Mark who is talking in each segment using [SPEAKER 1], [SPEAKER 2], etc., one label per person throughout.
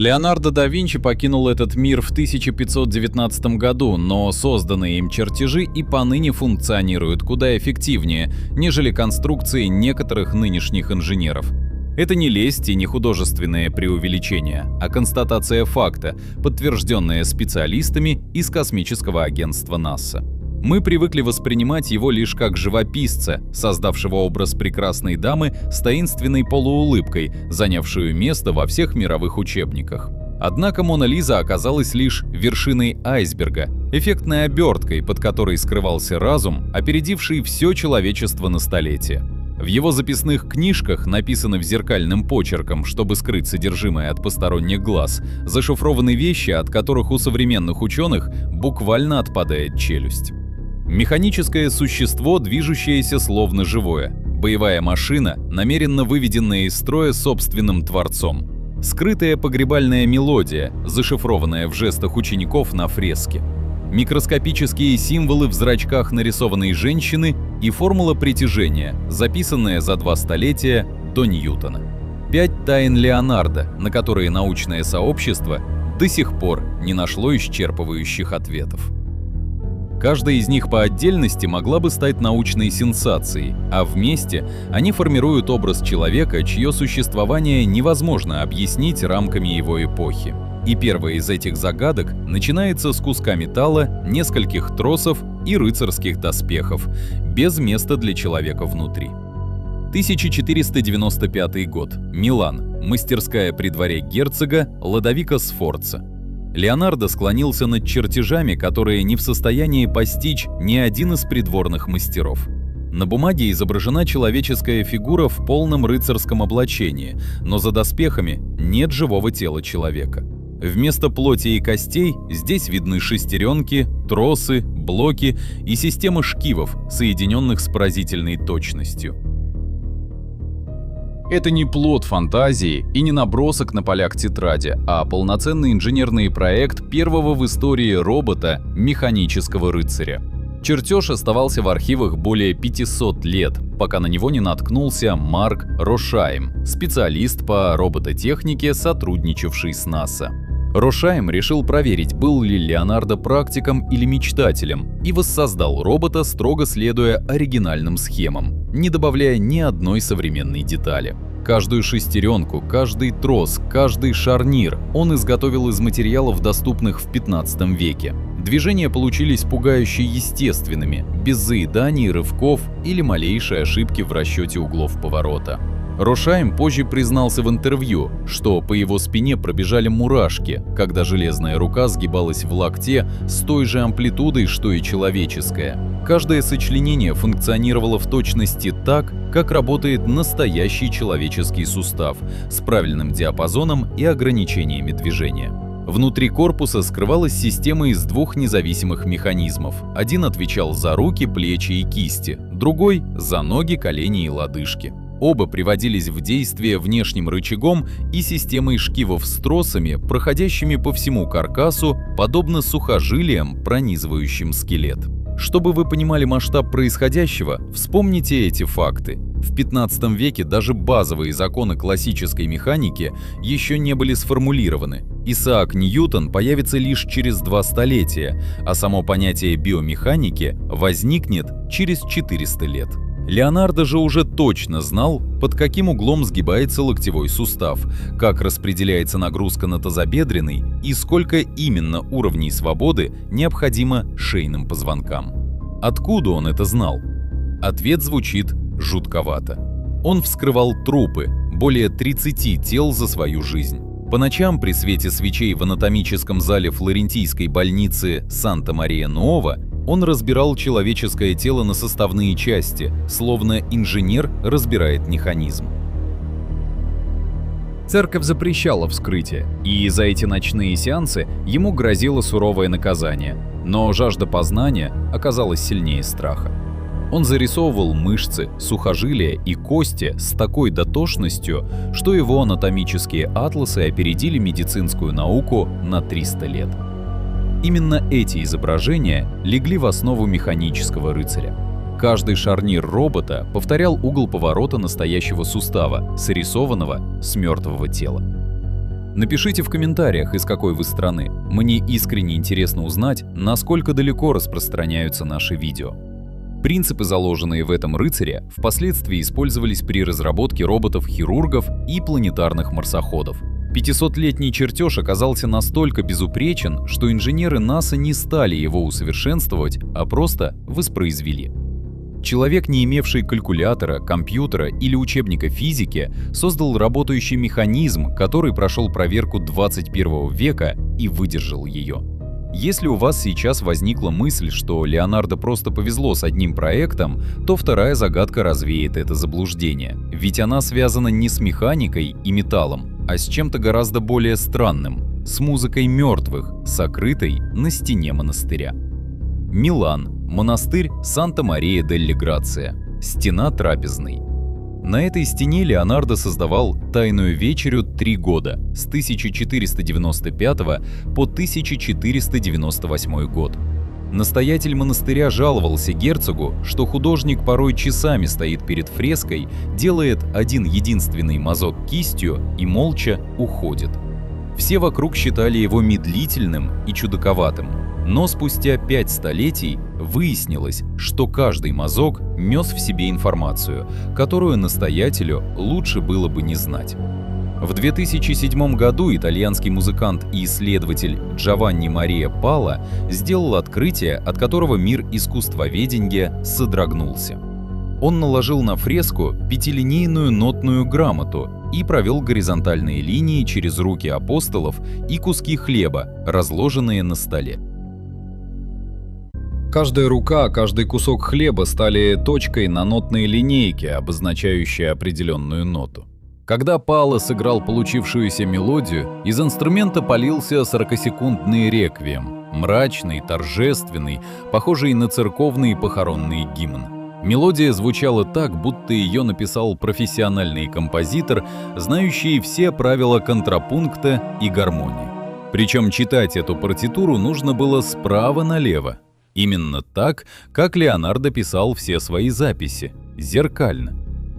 [SPEAKER 1] Леонардо да Винчи покинул этот мир в 1519 году, но созданные им чертежи и поныне функционируют куда эффективнее, нежели конструкции некоторых нынешних инженеров. Это не лесть и не художественное преувеличение, а констатация факта, подтвержденная специалистами из космического агентства НАСА. Мы привыкли воспринимать его лишь как живописца, создавшего образ прекрасной дамы с таинственной полуулыбкой, занявшую место во всех мировых учебниках. Однако Мона Лиза оказалась лишь вершиной айсберга, эффектной оберткой, под которой скрывался разум, опередивший все человечество на столетия. В его записных книжках, написанных зеркальным почерком, чтобы скрыть содержимое от посторонних глаз, зашифрованы вещи, от которых у современных ученых буквально отпадает челюсть. Механическое существо, движущееся словно живое. Боевая машина, намеренно выведенная из строя собственным творцом. Скрытая погребальная мелодия, зашифрованная в жестах учеников на фреске. Микроскопические символы в зрачках нарисованной женщины и формула притяжения, записанная за 2 столетия до Ньютона. 5 тайн Леонардо, на которые научное сообщество до сих пор не нашло исчерпывающих ответов. Каждая из них по отдельности могла бы стать научной сенсацией, а вместе они формируют образ человека, чье существование невозможно объяснить рамками его эпохи. И первая из этих загадок начинается с куска металла, нескольких тросов и рыцарских доспехов, без места для человека внутри. 1495 год. Милан. Мастерская при дворе герцога Лодовико Сфорца. Леонардо склонился над чертежами, которые не в состоянии постичь ни один из придворных мастеров. На бумаге изображена человеческая фигура в полном рыцарском облачении, но за доспехами нет живого тела человека. Вместо плоти и костей здесь видны шестеренки, тросы, блоки и системы шкивов, соединенных с поразительной точностью. Это не плод фантазии и не набросок на полях тетради, а полноценный инженерный проект первого в истории робота механического рыцаря. Чертеж оставался в архивах более 500 лет, пока на него не наткнулся Марк Рошайм, специалист по робототехнике, сотрудничавший с НАСА. Рошайм решил проверить, был ли Леонардо практиком или мечтателем, и воссоздал робота, строго следуя оригинальным схемам, не добавляя ни одной современной детали. Каждую шестеренку, каждый трос, каждый шарнир он изготовил из материалов, доступных в 15 веке. Движения получились пугающе естественными, без заеданий, рывков или малейшей ошибки в расчете углов поворота. Рошайм позже признался в интервью, что по его спине пробежали мурашки, когда железная рука сгибалась в локте с той же амплитудой, что и человеческая. Каждое сочленение функционировало в точности так, как работает настоящий человеческий сустав, с правильным диапазоном и ограничениями движения. Внутри корпуса скрывалась система из 2 независимых механизмов. Один отвечал за руки, плечи и кисти, другой — за ноги, колени и лодыжки. Оба приводились в действие внешним рычагом и системой шкивов с тросами, проходящими по всему каркасу, подобно сухожилиям, пронизывающим скелет. Чтобы вы понимали масштаб происходящего, вспомните эти факты. В 15 веке даже базовые законы классической механики еще не были сформулированы. Исаак Ньютон появится лишь через 2 столетия, а само понятие биомеханики возникнет через 400 лет. Леонардо же уже точно знал, под каким углом сгибается локтевой сустав, как распределяется нагрузка на тазобедренный и сколько именно уровней свободы необходимо шейным позвонкам. Откуда он это знал? Ответ звучит жутковато. Он вскрывал трупы, более 30 тел за свою жизнь. По ночам при свете свечей в анатомическом зале флорентийской больницы Санта-Мария-Нуова он разбирал человеческое тело на составные части, словно инженер разбирает механизм. Церковь запрещала вскрытие, и за эти ночные сеансы ему грозило суровое наказание. Но жажда познания оказалась сильнее страха. Он зарисовывал мышцы, сухожилия и кости с такой дотошностью, что его анатомические атласы опередили медицинскую науку на 300 лет. Именно эти изображения легли в основу механического рыцаря. Каждый шарнир робота повторял угол поворота настоящего сустава, срисованного с мертвого тела. Напишите в комментариях, из какой вы страны. Мне искренне интересно узнать, насколько далеко распространяются наши видео. Принципы, заложенные в этом рыцаре, впоследствии использовались при разработке роботов-хирургов и планетарных марсоходов. 500-летний чертеж оказался настолько безупречен, что инженеры НАСА не стали его усовершенствовать, а просто воспроизвели. Человек, не имевший калькулятора, компьютера или учебника физики, создал работающий механизм, который прошел проверку 21 века и выдержал ее. Если у вас сейчас возникла мысль, что Леонардо просто повезло с одним проектом, то вторая загадка развеет это заблуждение. Ведь она связана не с механикой и металлом, а с чем-то гораздо более странным – с музыкой мертвых, сокрытой на стене монастыря. Милан. Монастырь Санта-Мария-дель-Грация. Стена трапезной. На этой стене Леонардо создавал «Тайную вечерю» 3 года, с 1495 по 1498 год. Настоятель монастыря жаловался герцогу, что художник порой часами стоит перед фреской, делает один единственный мазок кистью и молча уходит. Все вокруг считали его медлительным и чудаковатым. Но спустя 5 столетий выяснилось, что каждый мазок нес в себе информацию, которую настоятелю лучше было бы не знать. В 2007 году итальянский музыкант и исследователь Джованни Мария Пала сделал открытие, от которого мир искусствоведения содрогнулся. Он наложил на фреску 5-линейную нотную грамоту и провел горизонтальные линии через руки апостолов и куски хлеба, разложенные на столе. Каждая рука, каждый кусок хлеба стали точкой на нотной линейке, обозначающей определенную ноту. Когда Пало сыграл получившуюся мелодию, из инструмента полился 40-секундный реквием, мрачный, торжественный, похожий на церковный похоронный гимн. Мелодия звучала так, будто ее написал профессиональный композитор, знающий все правила контрапункта и гармонии. Причем читать эту партитуру нужно было справа налево. Именно так, как Леонардо писал все свои записи, зеркально.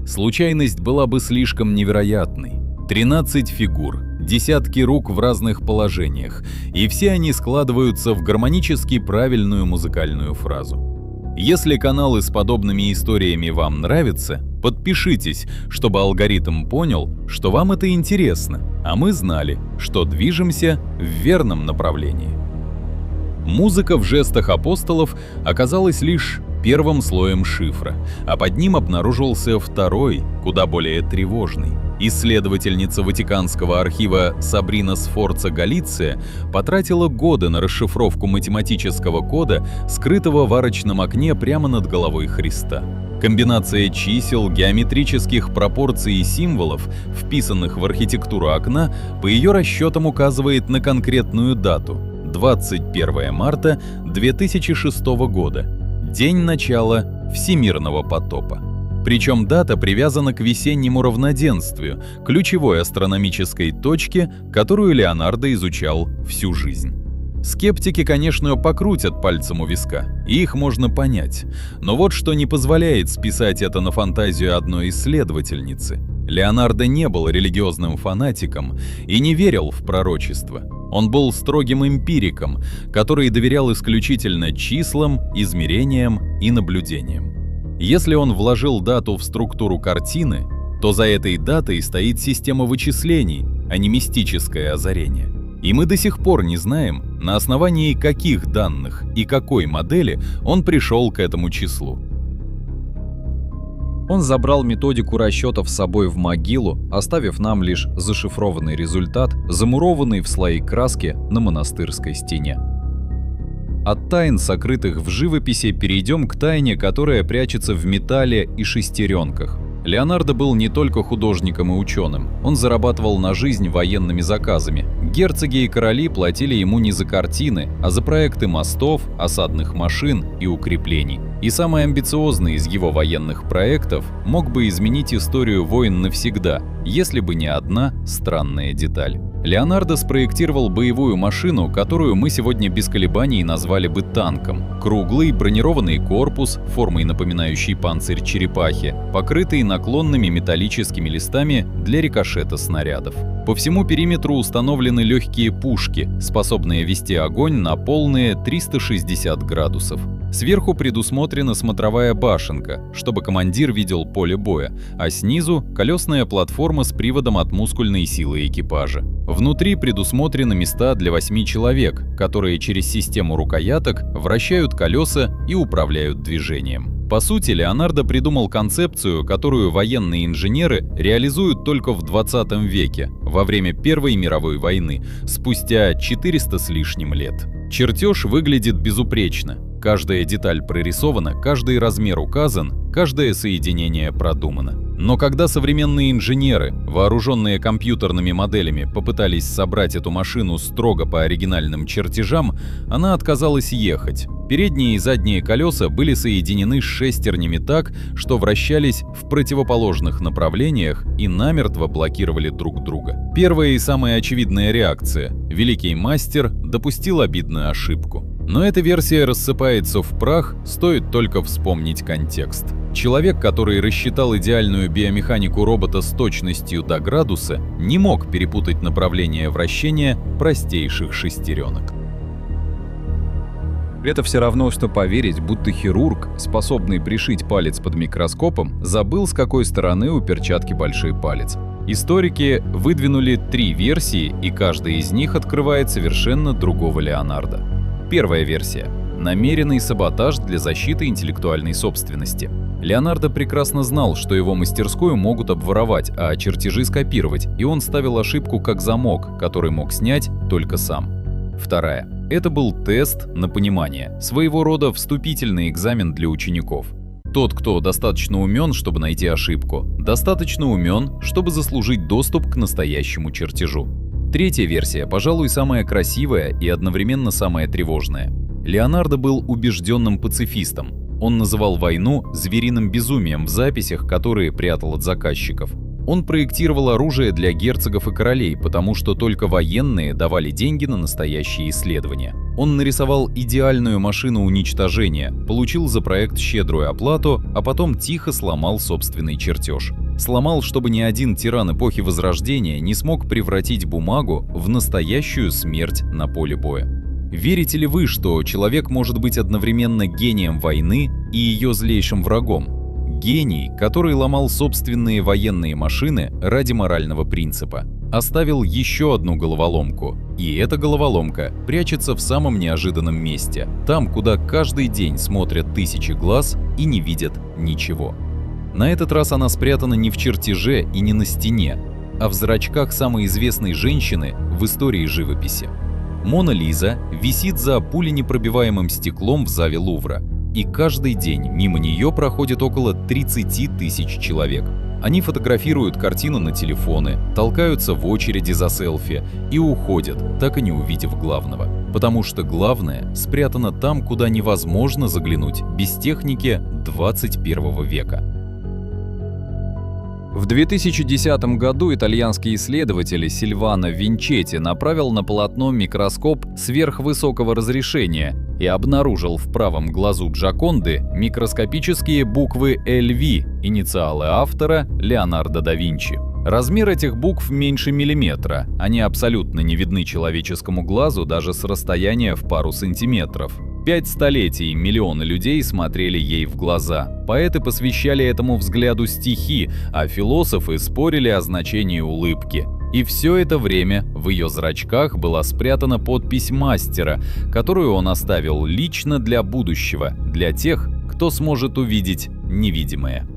[SPEAKER 1] Случайность была бы слишком невероятной. 13 фигур, десятки рук в разных положениях, и все они складываются в гармонически правильную музыкальную фразу. Если каналы с подобными историями вам нравятся, подпишитесь, чтобы алгоритм понял, что вам это интересно, а мы знали, что движемся в верном направлении. Музыка в жестах апостолов оказалась лишь первым слоем шифра, а под ним обнаружился второй, куда более тревожный. Исследовательница Ватиканского архива Сабрина Сфорца Галиция потратила годы на расшифровку математического кода, скрытого в арочном окне прямо над головой Христа. Комбинация чисел, геометрических пропорций и символов, вписанных в архитектуру окна, по ее расчетам указывает на конкретную дату – 21 марта 2006 года, день начала Всемирного потопа. Причем дата привязана к весеннему равноденствию, ключевой астрономической точке, которую Леонардо изучал всю жизнь. Скептики, конечно, покрутят пальцем у виска, и их можно понять. Но вот что не позволяет списать это на фантазию одной исследовательницы. Леонардо не был религиозным фанатиком и не верил в пророчество. Он был строгим эмпириком, который доверял исключительно числам, измерениям и наблюдениям. Если он вложил дату в структуру картины, то за этой датой стоит система вычислений, а не мистическое озарение. И мы до сих пор не знаем, на основании каких данных и какой модели он пришел к этому числу. Он забрал методику расчетов с собой в могилу, оставив нам лишь зашифрованный результат, замурованный в слои краски на монастырской стене. От тайн, сокрытых в живописи, перейдем к тайне, которая прячется в металле и шестеренках. Леонардо был не только художником и ученым, он зарабатывал на жизнь военными заказами. Герцоги и короли платили ему не за картины, а за проекты мостов, осадных машин и укреплений. И самый амбициозный из его военных проектов мог бы изменить историю войн навсегда, если бы не одна странная деталь. Леонардо спроектировал боевую машину, которую мы сегодня без колебаний назвали бы танком. Круглый бронированный корпус, формой напоминающий панцирь черепахи, покрытый наклонными металлическими листами для рикошета снарядов. По всему периметру установлены легкие пушки, способные вести огонь на полные 360 градусов. Сверху предусмотрена смотровая башенка, чтобы командир видел поле боя, а снизу — колесная платформа с приводом от мускульной силы экипажа. Внутри предусмотрены места для 8 человек, которые через систему рукояток вращают колеса и управляют движением. По сути, Леонардо придумал концепцию, которую военные инженеры реализуют только в 20 веке, во время Первой мировой войны, спустя 400 с лишним лет. Чертеж выглядит безупречно. Каждая деталь прорисована, каждый размер указан, каждое соединение продумано. Но когда современные инженеры, вооруженные компьютерными моделями, попытались собрать эту машину строго по оригинальным чертежам, она отказалась ехать. Передние и задние колеса были соединены с шестернями так, что вращались в противоположных направлениях и намертво блокировали друг друга. Первая и самая очевидная реакция — великий мастер допустил обидную ошибку. Но эта версия рассыпается в прах, стоит только вспомнить контекст. Человек, который рассчитал идеальную биомеханику робота с точностью до градуса, не мог перепутать направление вращения простейших шестеренок.
[SPEAKER 2] Это все равно, что поверить, будто хирург, способный пришить палец под микроскопом, забыл, с какой стороны у перчатки большой палец.
[SPEAKER 1] Историки выдвинули 3 версии, и каждая из них открывает совершенно другого Леонардо. Первая версия — намеренный саботаж для защиты интеллектуальной собственности. Леонардо прекрасно знал, что его мастерскую могут обворовать, а чертежи скопировать, и он ставил ошибку как замок, который мог снять только сам. Вторая — это был тест на понимание, своего рода вступительный экзамен для учеников. Тот, кто достаточно умен, чтобы найти ошибку, достаточно умен, чтобы заслужить доступ к настоящему чертежу. Третья версия, пожалуй, самая красивая и одновременно самая тревожная. Леонардо был убежденным пацифистом. Он называл войну звериным безумием в записях, которые прятал от заказчиков. Он проектировал оружие для герцогов и королей, потому что только военные давали деньги на настоящие исследования. Он нарисовал идеальную машину уничтожения, получил за проект щедрую оплату, а потом тихо сломал собственный чертеж. Сломал, чтобы ни один тиран эпохи Возрождения не смог превратить бумагу в настоящую смерть на поле боя. Верите ли вы, что человек может быть одновременно гением войны и ее злейшим врагом? Гений, который ломал собственные военные машины ради морального принципа. Оставил еще одну головоломку. И эта головоломка прячется в самом неожиданном месте. Там, куда каждый день смотрят тысячи глаз и не видят ничего. На этот раз она спрятана не в чертеже и не на стене, а в зрачках самой известной женщины в истории живописи. Мона Лиза висит за пуленепробиваемым стеклом в зале Лувра. И каждый день мимо нее проходит около 30 тысяч человек. Они фотографируют картину на телефоны, толкаются в очереди за селфи и уходят, так и не увидев главного. Потому что главное спрятано там, куда невозможно заглянуть без техники 21 века.
[SPEAKER 2] В 2010 году итальянский исследователь Сильвано Винчетти направил на полотно микроскоп сверхвысокого разрешения и обнаружил в правом глазу Джоконды микроскопические буквы LV, инициалы автора Леонардо да Винчи. Размер этих букв меньше миллиметра, они абсолютно не видны человеческому глазу даже с расстояния в пару сантиметров. 5 столетий миллионы людей смотрели ей в глаза. Поэты посвящали этому взгляду стихи, а философы спорили о значении улыбки. И все это время в ее зрачках была спрятана подпись мастера, которую он оставил лично для будущего, для тех, кто сможет увидеть невидимое.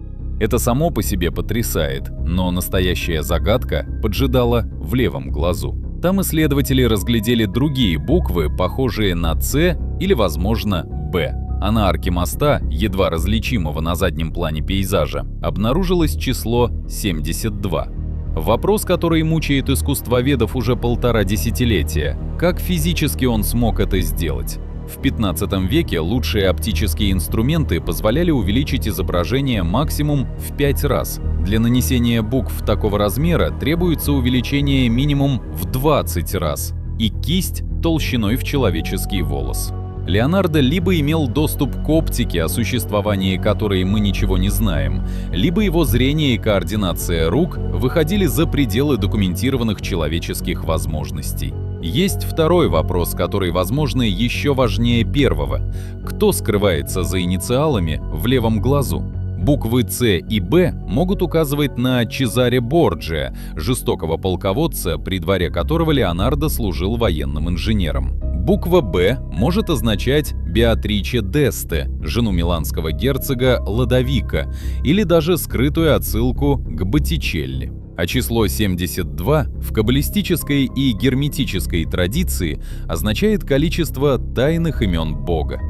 [SPEAKER 2] Это само по себе потрясает, но настоящая загадка поджидала в левом глазу. Там исследователи разглядели другие буквы, похожие на «С» или, возможно, «Б». А на арке моста, едва различимого на заднем плане пейзажа, обнаружилось число 72. Вопрос, который мучает искусствоведов уже 1,5 десятилетия. Как физически он смог это сделать? В 15 веке лучшие оптические инструменты позволяли увеличить изображение максимум в 5 раз. Для нанесения букв такого размера требуется увеличение минимум в 20 раз, и кисть толщиной в человеческий волос. Леонардо либо имел доступ к оптике, о существовании которой мы ничего не знаем, либо его зрение и координация рук выходили за пределы документированных человеческих возможностей. Есть второй вопрос, который, возможно, еще важнее первого. Кто скрывается за инициалами в левом глазу? Буквы «С» и «Б» могут указывать на Чезаре Борджиа, жестокого полководца, при дворе которого Леонардо служил военным инженером. Буква «Б» может означать Беатриче d'Este, жену миланского герцога Лодовика, или даже скрытую отсылку к Боттичелли. А число 72 в каббалистической и герметической традиции означает количество тайных имен Бога.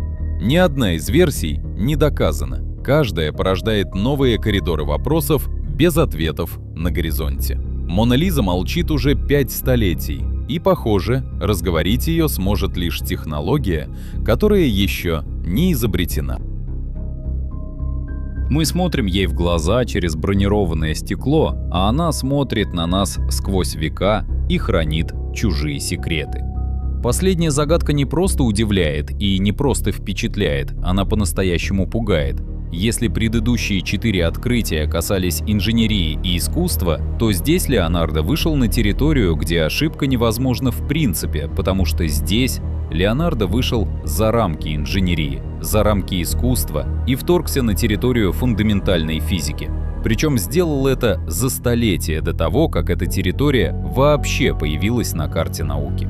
[SPEAKER 2] Ни одна из версий не доказана. Каждая порождает новые коридоры вопросов без ответов на горизонте. Мона Лиза молчит уже 5 столетий, и, похоже, разговорить ее сможет лишь технология, которая еще не изобретена. Мы смотрим ей в глаза через бронированное стекло, а она смотрит на нас сквозь века и хранит чужие секреты. Последняя загадка не просто удивляет и не просто впечатляет, она по-настоящему пугает. Если предыдущие 4 открытия касались инженерии и искусства, то здесь Леонардо вышел на территорию, где ошибка невозможна в принципе, потому что здесь Леонардо вышел за рамки инженерии, за рамки искусства и вторгся на территорию фундаментальной физики. Причем сделал это за столетие до того, как эта территория вообще появилась на карте науки.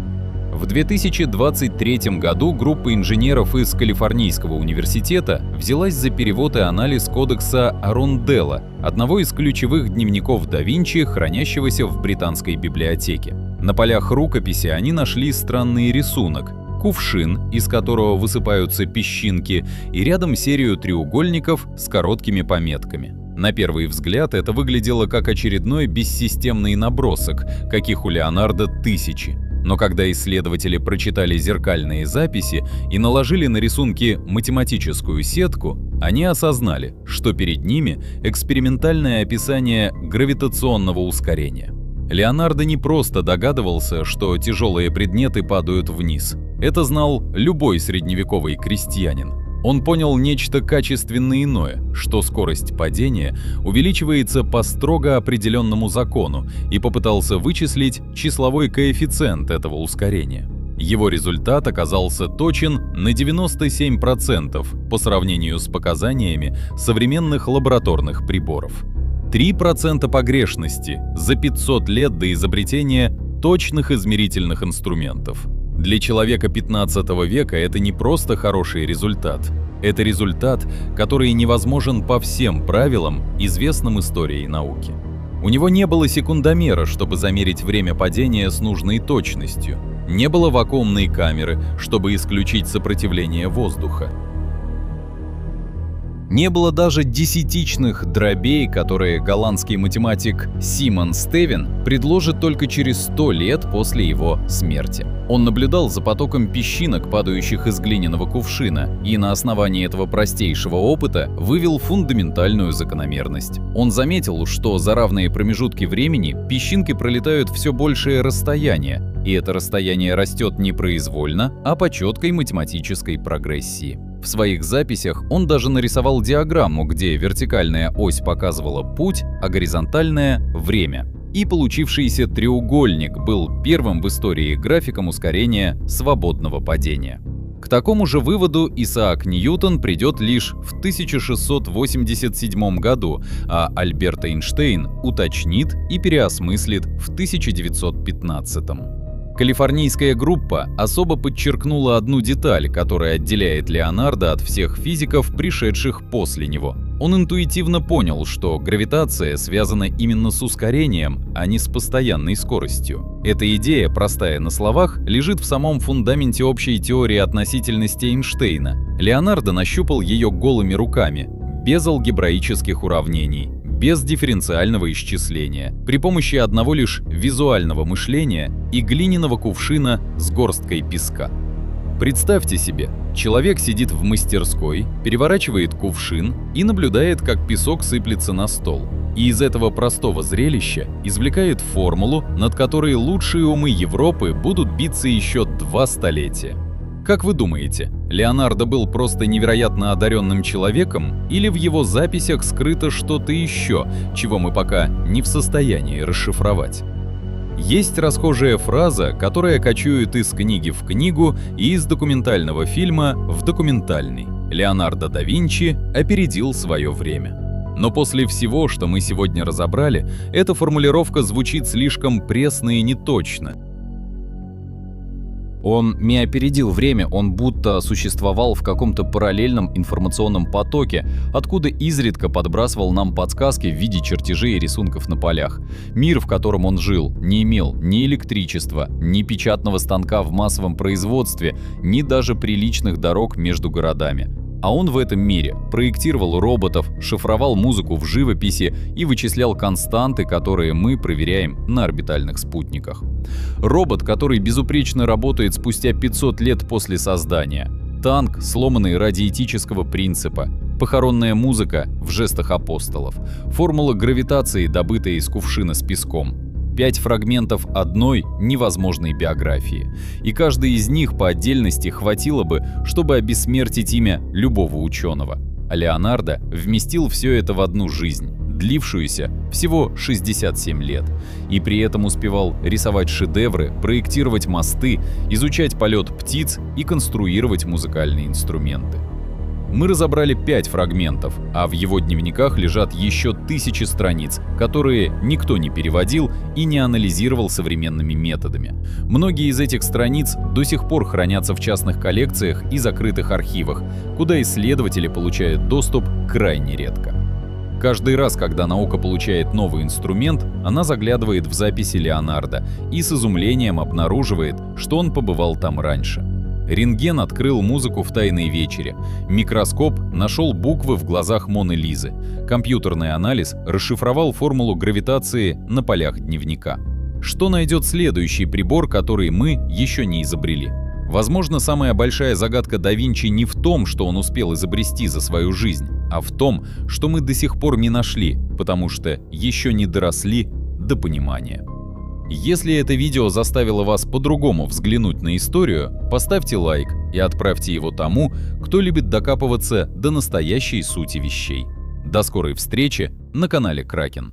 [SPEAKER 2] В 2023 году группа инженеров из Калифорнийского университета взялась за перевод и анализ кодекса Аронделла, одного из ключевых дневников да Винчи, хранящегося в британской библиотеке. На полях рукописи они нашли странный рисунок – кувшин, из которого высыпаются песчинки, и рядом серию треугольников с короткими пометками. На первый взгляд это выглядело как очередной бессистемный набросок, каких у Леонардо тысячи. Но когда исследователи прочитали зеркальные записи и наложили на рисунки математическую сетку, они осознали, что перед ними экспериментальное описание гравитационного ускорения. Леонардо не просто догадывался, что тяжелые предметы падают вниз. Это знал любой средневековый крестьянин. Он понял нечто качественно иное, что скорость падения увеличивается по строго определенному закону, и попытался вычислить числовой коэффициент этого ускорения. Его результат оказался точен на 97% по сравнению с показаниями современных лабораторных приборов. 3% погрешности за 500 лет до изобретения точных измерительных инструментов. Для человека 15 века это не просто хороший результат. Это результат, который невозможен по всем правилам, известным историей науки. У него не было секундомера, чтобы замерить время падения с нужной точностью. Не было вакуумной камеры, чтобы исключить сопротивление воздуха. Не было даже десятичных дробей, которые голландский математик Симон Стевен предложит только через 100 лет после его смерти. Он наблюдал за потоком песчинок, падающих из глиняного кувшина, и на основании этого простейшего опыта вывел фундаментальную закономерность. Он заметил, что за равные промежутки времени песчинки пролетают все большее расстояние, и это расстояние растет непроизвольно, а по четкой математической прогрессии. В своих записях он даже нарисовал диаграмму, где вертикальная ось показывала путь, а горизонтальная — время. И получившийся треугольник был первым в истории графиком ускорения свободного падения. К такому же выводу Исаак Ньютон придет лишь в 1687 году, а Альберт Эйнштейн уточнит и переосмыслит в 1915. Калифорнийская группа особо подчеркнула одну деталь, которая отделяет Леонардо от всех физиков, пришедших после него. Он интуитивно понял, что гравитация связана именно с ускорением, а не с постоянной скоростью. Эта идея, простая на словах, лежит в самом фундаменте общей теории относительности Эйнштейна. Леонардо нащупал ее голыми руками, без алгебраических уравнений, без дифференциального исчисления, при помощи одного лишь визуального мышления и глиняного кувшина с горсткой песка. Представьте себе, человек сидит в мастерской, переворачивает кувшин и наблюдает, как песок сыплется на стол. И из этого простого зрелища извлекает формулу, над которой лучшие умы Европы будут биться еще 2 столетия. Как вы думаете, Леонардо был просто невероятно одаренным человеком, или в его записях скрыто что-то еще, чего мы пока не в состоянии расшифровать? Есть расхожая фраза, которая кочует из книги в книгу и из документального фильма в документальный. Леонардо да Винчи опередил свое время. Но после всего, что мы сегодня разобрали, эта формулировка звучит слишком пресно и неточно.
[SPEAKER 1] Он не опередил время, он будто существовал в каком-то параллельном информационном потоке, откуда изредка подбрасывал нам подсказки в виде чертежей и рисунков на полях. Мир, в котором он жил, не имел ни электричества, ни печатного станка в массовом производстве, ни даже приличных дорог между городами. А он в этом мире проектировал роботов, шифровал музыку в живописи и вычислял константы, которые мы проверяем на орбитальных спутниках. Робот, который безупречно работает спустя 500 лет после создания. Танк, сломанный ради этического принципа. Похоронная музыка в жестах апостолов. Формула гравитации, добытая из кувшина с песком. 5 фрагментов одной невозможной биографии. И каждый из них по отдельности хватило бы, чтобы обессмертить имя любого ученого. А Леонардо вместил все это в одну жизнь, длившуюся всего 67 лет. И при этом успевал рисовать шедевры, проектировать мосты, изучать полет птиц и конструировать музыкальные инструменты. Мы разобрали 5 фрагментов, а в его дневниках лежат еще 1000 страниц, которые никто не переводил и не анализировал современными методами. Многие из этих страниц до сих пор хранятся в частных коллекциях и закрытых архивах, куда исследователи получают доступ крайне редко. Каждый раз, когда наука получает новый инструмент, она заглядывает в записи Леонардо и с изумлением обнаруживает, что он побывал там раньше. Рентген открыл музыку в «Тайной вечере», микроскоп нашел буквы в глазах Моны Лизы, компьютерный анализ расшифровал формулу гравитации на полях дневника. Что найдет следующий прибор, который мы еще не изобрели? Возможно, самая большая загадка да Винчи не в том, что он успел изобрести за свою жизнь, а в том, что мы до сих пор не нашли, потому что еще не доросли до понимания. Если это видео заставило вас по-другому взглянуть на историю, поставьте лайк и отправьте его тому, кто любит докапываться до настоящей сути вещей. До скорой встречи на канале Кракен.